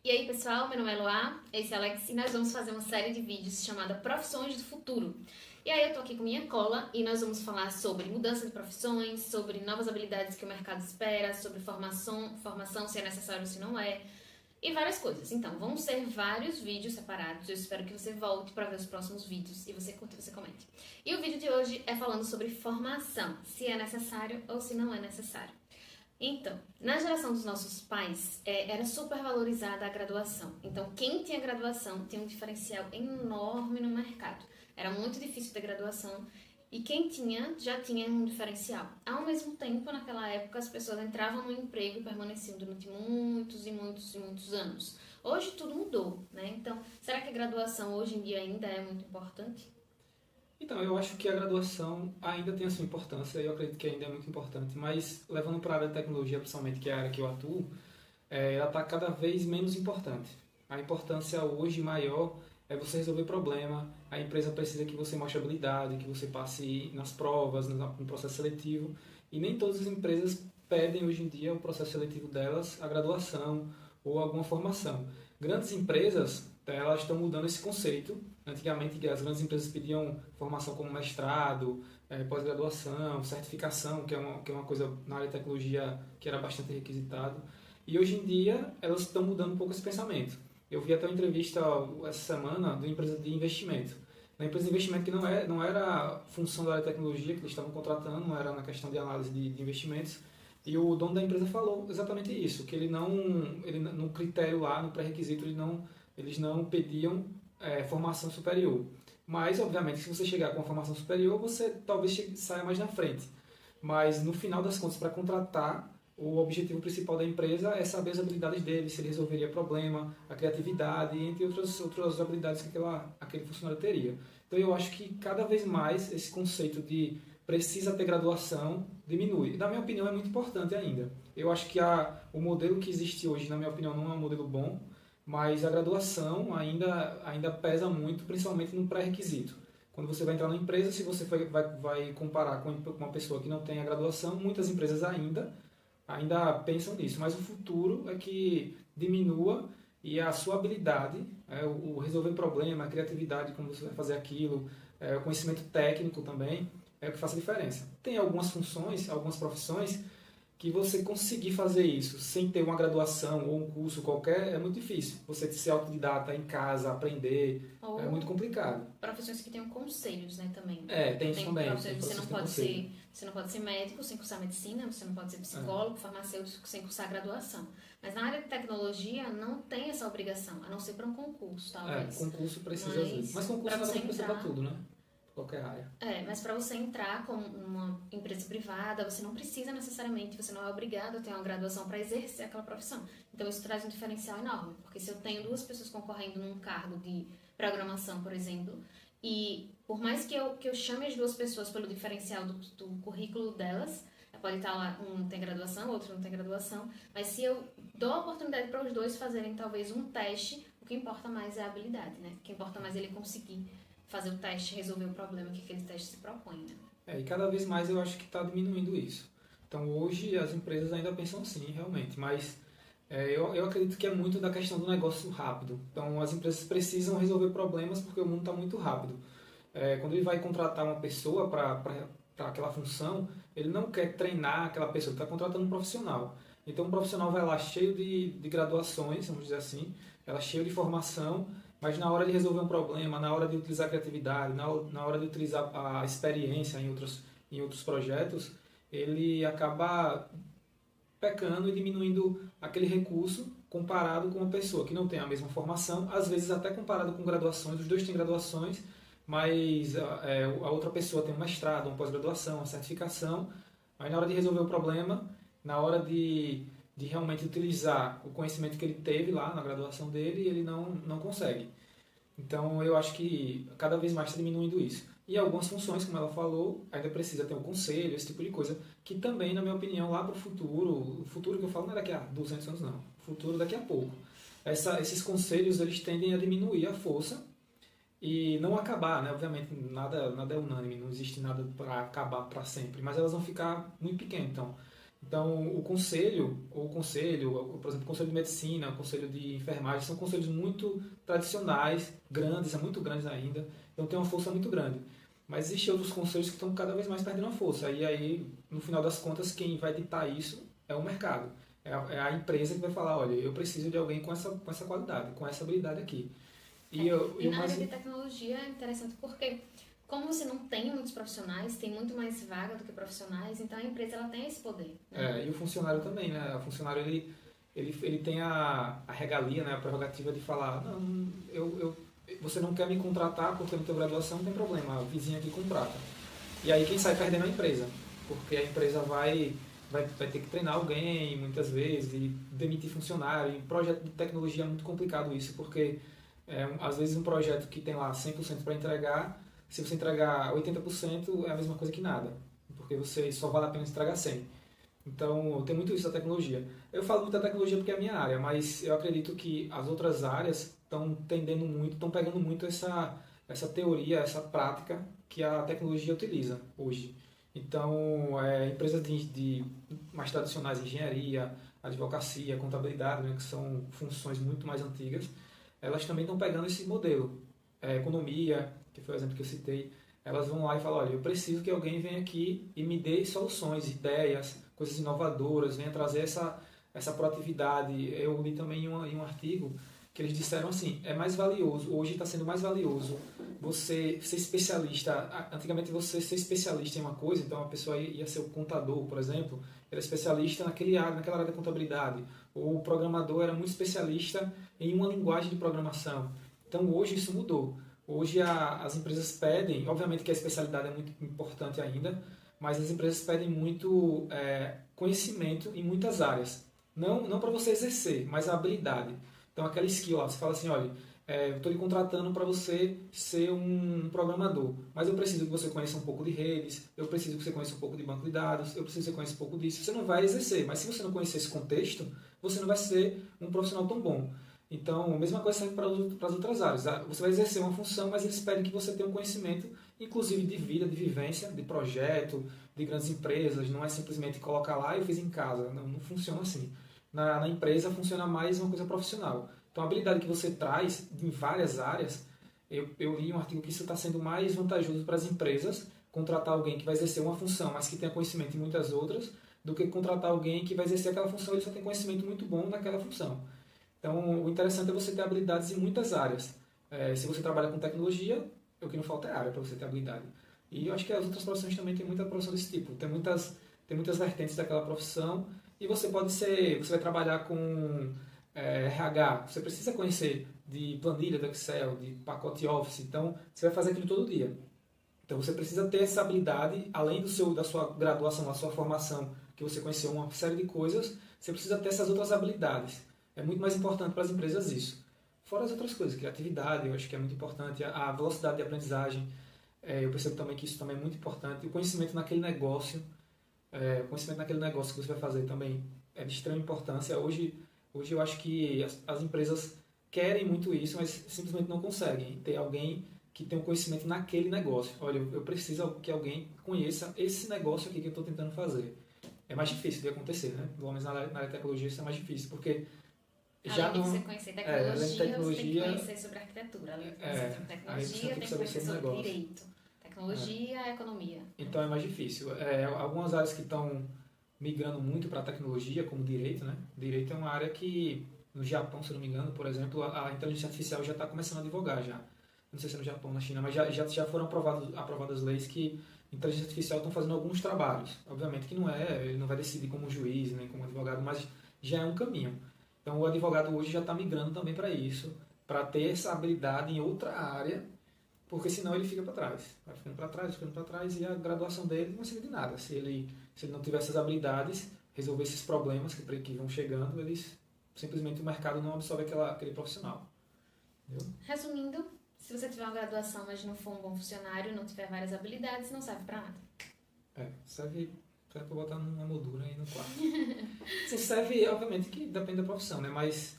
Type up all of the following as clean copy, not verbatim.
E aí, pessoal, meu nome é Eloá, esse é Alex e nós vamos fazer uma série de vídeos chamada Profissões do Futuro. E aí eu tô aqui com minha cola e nós vamos falar sobre mudança de profissões, sobre novas habilidades que o mercado espera, sobre formação se é necessário ou se não é, e várias coisas. Então, vão ser vários vídeos separados, eu espero que você volte para ver os próximos vídeos e você curta e você comente. E o vídeo de hoje é falando sobre formação, se é necessário ou se não é necessário. Então, na geração dos nossos pais, era super valorizada a graduação. Então, quem tinha graduação tinha um diferencial enorme no mercado. Era muito difícil ter graduação e quem tinha já tinha um diferencial. Ao mesmo tempo, naquela época, as pessoas entravam no emprego e permaneciam durante muitos e muitos e muitos anos. Hoje tudo mudou, né? Então, será que a graduação hoje em dia ainda é muito importante? Então, eu acho que a graduação ainda tem a sua importância, eu acredito que ainda é muito importante, mas levando para a área de tecnologia, principalmente que é a área que eu atuo, ela está cada vez menos importante. A importância hoje maior é você resolver problema, a empresa precisa que você mostre habilidade, que você passe nas provas, no processo seletivo, e nem todas as empresas pedem hoje em dia o processo seletivo delas, a graduação ou alguma formação. Grandes empresas, elas estão mudando esse conceito. Antigamente, as grandes empresas pediam formação como mestrado, pós-graduação, certificação, que é uma coisa na área de tecnologia que era bastante requisitado. E hoje em dia, elas estão mudando um pouco esse pensamento. Eu vi até uma entrevista essa semana de uma empresa de investimento. Na empresa de investimento que não era função da área de tecnologia que eles estavam contratando, não era na questão de análise de investimentos. E o dono da empresa falou exatamente isso, que ele no critério lá, no pré-requisito, eles não pediam formação superior. Mas, obviamente, se você chegar com uma formação superior, você talvez saia mais na frente. Mas, no final das contas, para contratar, o objetivo principal da empresa é saber as habilidades dele, se ele resolveria problema, a criatividade, entre outras habilidades que aquele funcionário teria. Então, eu acho que cada vez mais esse conceito de precisa ter graduação diminui. Na minha opinião, é muito importante ainda. Eu acho que o modelo que existe hoje, na minha opinião, não é um modelo bom, mas a graduação ainda pesa muito, principalmente no pré-requisito. Quando você vai entrar na empresa, se você vai comparar com uma pessoa que não tem a graduação, muitas empresas ainda pensam nisso, mas o futuro é que diminua e a sua habilidade, o resolver problema, a criatividade, como você vai fazer aquilo, o conhecimento técnico também, é o que faz a diferença. Tem algumas funções, algumas profissões que você conseguir fazer isso sem ter uma graduação ou um curso qualquer é muito difícil. Você ser autodidata em casa, aprender, é muito complicado. Profissões que tenham conselhos, né, também. Tem isso também. Você não pode ser médico sem cursar medicina, você não pode ser psicólogo, farmacêutico sem cursar graduação. Mas na área de tecnologia não tem essa obrigação, a não ser para um concurso, talvez. Concurso precisa às vezes. Mas concurso não precisa para tudo, né? Qualquer área. Mas para você entrar como uma empresa privada, você não precisa necessariamente, você não é obrigado a ter uma graduação para exercer aquela profissão. Então isso traz um diferencial enorme, porque se eu tenho duas pessoas concorrendo num cargo de programação, por exemplo, e por mais que eu chame as duas pessoas pelo diferencial do currículo delas, pode estar lá, um tem graduação, o outro não tem graduação, mas se eu dou a oportunidade para os dois fazerem talvez um teste, o que importa mais é a habilidade, né? O que importa mais é ele conseguir fazer o teste, resolver o problema que aquele teste se propõe, né? E cada vez mais eu acho que está diminuindo isso. Então hoje as empresas ainda pensam assim, realmente, mas eu acredito que é muito da questão do negócio rápido. Então as empresas precisam resolver problemas porque o mundo está muito rápido. Quando ele vai contratar uma pessoa para aquela função, ele não quer treinar aquela pessoa, ele está contratando um profissional. Então o profissional vai lá cheio de graduações, vamos dizer assim, ela cheio de formação, mas na hora de resolver um problema, na hora de utilizar a criatividade, na hora de utilizar a experiência em outros projetos, ele acaba pecando e diminuindo aquele recurso comparado com uma pessoa que não tem a mesma formação, às vezes até comparado com graduações, os dois têm graduações, mas a outra pessoa tem um mestrado, uma pós-graduação, uma certificação, mas na hora de resolver o problema, na hora de realmente utilizar o conhecimento que ele teve lá na graduação dele, ele não consegue. Então eu acho que cada vez mais está diminuindo isso. E algumas funções, como ela falou, ainda precisa ter um conselho, esse tipo de coisa, que também, na minha opinião, lá para o futuro que eu falo não é daqui a 200 anos não, o futuro daqui a pouco. Esses conselhos, eles tendem a diminuir a força e não acabar, né? Obviamente, nada é unânime, não existe nada para acabar para sempre, mas elas vão ficar muito pequenas. Então, Então, por exemplo, o conselho de medicina, o conselho de enfermagem, são conselhos muito tradicionais, grandes, são muito grandes ainda, então tem uma força muito grande. Mas existem outros conselhos que estão cada vez mais perdendo a força. E aí, no final das contas, quem vai ditar isso é o mercado. É a empresa que vai falar, olha, eu preciso de alguém com essa qualidade, com essa habilidade aqui. E na área de tecnologia é interessante porque, como você não tem muitos profissionais, tem muito mais vaga do que profissionais, então a empresa ela tem esse poder. Né? E o funcionário também, né? O funcionário ele tem a regalia, né? A prerrogativa de falar, não, você não quer me contratar porque eu não tenho graduação, não tem problema, a vizinha aqui contrata. E aí quem sai perdendo é a empresa, porque a empresa vai ter que treinar alguém muitas vezes e demitir funcionário. E projeto de tecnologia é muito complicado isso, porque às vezes um projeto que tem lá 100% para entregar, se você entregar 80% é a mesma coisa que nada, porque você só vale a pena entregar 100%. Então, tem muito isso da tecnologia. Eu falo muito da tecnologia porque é a minha área, mas eu acredito que as outras áreas estão tendendo muito, estão pegando muito essa teoria, essa prática que a tecnologia utiliza hoje. Então, empresas de mais tradicionais, engenharia, advocacia, contabilidade, né, que são funções muito mais antigas, elas também estão pegando esse modelo. Economia, que foi o exemplo que eu citei, elas vão lá e falam, olha, eu preciso que alguém venha aqui e me dê soluções, ideias, coisas inovadoras, venha trazer essa proatividade. Eu li também em um artigo que eles disseram assim, é mais valioso, hoje está sendo mais valioso você ser especialista. Antigamente você ser especialista em uma coisa, então a pessoa ia ser o contador, por exemplo, era especialista naquela área da contabilidade, ou o programador era muito especialista em uma linguagem de programação. Então hoje isso mudou. Hoje as empresas pedem, obviamente que a especialidade é muito importante ainda, mas as empresas pedem muito conhecimento em muitas áreas. Não para você exercer, mas a habilidade. Então aquela skill lá, você fala assim, olha, eu estou lhe contratando para você ser um programador, mas eu preciso que você conheça um pouco de redes, eu preciso que você conheça um pouco de banco de dados, eu preciso que você conheça um pouco disso. Você não vai exercer, mas se você não conhecer esse contexto, você não vai ser um profissional tão bom. Então, a mesma coisa serve para as outras áreas. Você vai exercer uma função, mas eles pedem que você tenha um conhecimento, inclusive de vida, de vivência, de projeto, de grandes empresas. Não é simplesmente colocar lá e eu fiz em casa. Não funciona assim. Na empresa funciona mais uma coisa profissional. Então, a habilidade que você traz em várias áreas, eu li um artigo que isso está sendo mais vantajoso para as empresas, contratar alguém que vai exercer uma função, mas que tenha conhecimento em muitas outras, do que contratar alguém que vai exercer aquela função e ele só tem conhecimento muito bom naquela função. Então, o interessante é você ter habilidades em muitas áreas. Se você trabalha com tecnologia, o que não falta é área para você ter habilidade. E eu acho que as outras profissões também têm muita profissão desse tipo. Tem muitas vertentes daquela profissão e você vai trabalhar com RH, você precisa conhecer de planilha do Excel, de pacote Office, então você vai fazer aquilo todo dia. Então você precisa ter essa habilidade, além da sua graduação, da sua formação, que você conheceu uma série de coisas, você precisa ter essas outras habilidades. É muito mais importante para as empresas isso. Fora as outras coisas, criatividade, eu acho que é muito importante, a velocidade de aprendizagem, eu percebo também que isso também é muito importante, o conhecimento naquele negócio, que você vai fazer também é de extrema importância. Hoje eu acho que as empresas querem muito isso, mas simplesmente não conseguem ter alguém que tenha um conhecimento naquele negócio. Olha, eu preciso que alguém conheça esse negócio aqui que eu estou tentando fazer. É mais difícil de acontecer, né? Pelo menos na área de tecnologia isso é mais difícil, porque além de você conhecer tecnologia, você tem que conhecer sobre arquitetura. Além de conhecer sobre tecnologia, tem que conhecer sobre direito. Tecnologia, economia. Então é mais difícil. Algumas áreas que estão migrando muito para a tecnologia, como direito, né? Direito é uma área que, no Japão, se não me engano, por exemplo, a inteligência artificial já está começando a advogar já. Não sei se é no Japão ou na China, mas já foram aprovadas leis que inteligência artificial estão fazendo alguns trabalhos. Obviamente que ele não vai decidir como juiz, nem como advogado, mas já é um caminho. Então o advogado hoje já está migrando também para isso, para ter essa habilidade em outra área, porque senão ele fica para trás. Vai ficando para trás e a graduação dele não serve de nada. Se ele não tiver essas habilidades, resolver esses problemas que vão chegando, simplesmente o mercado não absorve aquele profissional. Entendeu? Resumindo, se você tiver uma graduação, mas não for um bom funcionário, não tiver várias habilidades, não serve para nada. Serve para botar numa moldura aí no quarto. Sim, serve, obviamente, que depende da profissão, né? Mas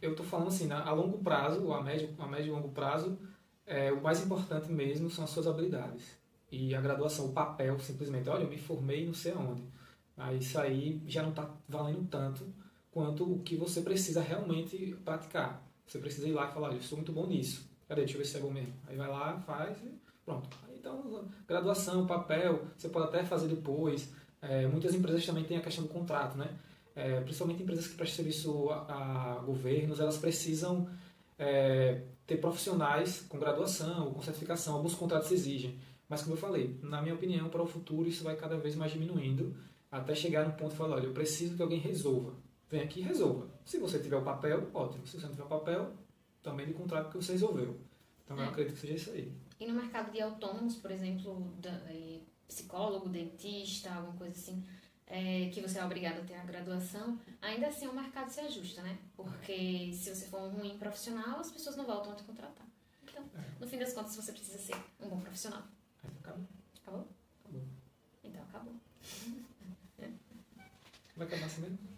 eu estou falando assim, a longo prazo, a médio e longo prazo, o mais importante mesmo são as suas habilidades. E a graduação, o papel, simplesmente, olha, eu me formei não sei aonde. Aí isso aí já não está valendo tanto quanto o que você precisa realmente praticar. Você precisa ir lá e falar, olha, eu sou muito bom nisso. Cadê? Deixa eu ver se é bom mesmo. Aí vai lá, faz e pronto. Aí, então, graduação, papel, você pode até fazer depois. Muitas empresas também têm a questão do contrato, né? Principalmente empresas que prestam serviço a governos, elas precisam ter profissionais com graduação ou com certificação. Alguns contratos exigem. Mas, como eu falei, na minha opinião, para o futuro isso vai cada vez mais diminuindo, até chegar no ponto de falar, olha, eu preciso que alguém resolva. Vem aqui e resolva. Se você tiver o papel, ótimo. Se você não tiver o papel, também de contrato que você resolveu. Então, eu acredito que seja isso aí. E no mercado de autônomos, por exemplo, psicólogo, dentista, alguma coisa assim, que você é obrigado a ter a graduação, ainda assim o mercado se ajusta, né? Porque se você for um ruim profissional, as pessoas não voltam a te contratar. Então, no fim das contas, você precisa ser um bom profissional. Acabou. Acabou? Acabou. Então, acabou. Vai acabar assim mesmo?